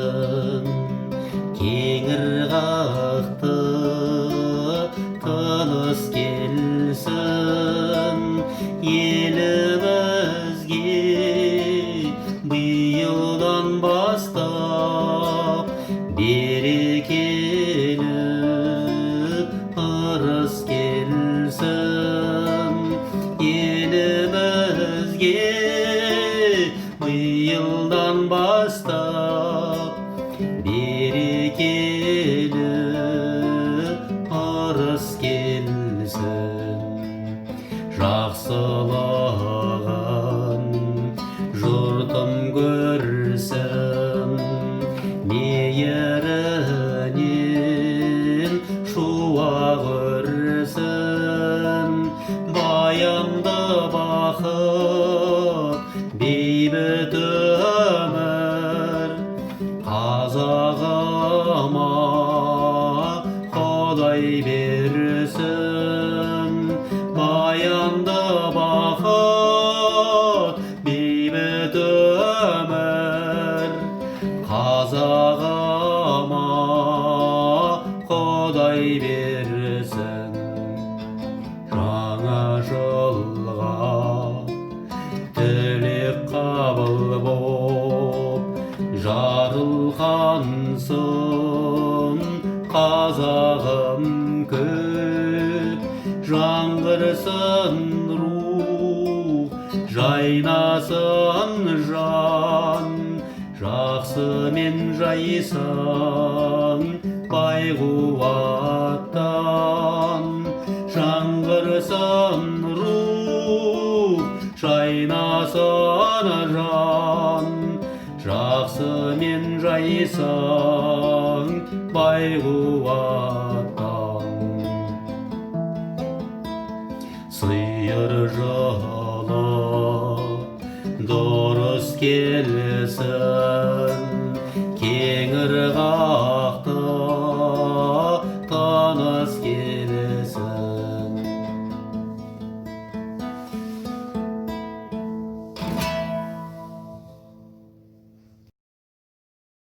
келсін, кеңірғақты тыныс келсін, елімізге биылдан бастап берекелі ырыс келсін, елімізге биылдан бастап берекелі ырыс келсін. Жақсылығын жұртым көрсін, мейірінен шуақ өрсін, баянды бақыт бейбіт өмір қазағыма Құдай берсін. Баянды бақыт бейбіт өмір қазағыма Құдай берсін. Жаңа жылға тілек қабыл боп жарылғансын қазағым көп, жаңғырсын рух, жайнасын жан, жақсымен жайсаң байқуаттан. Жаңғырсын рух, жайнасын жан, жақсымен жайсаң байқуаттан. Сиыр жылы дұрыс келсін,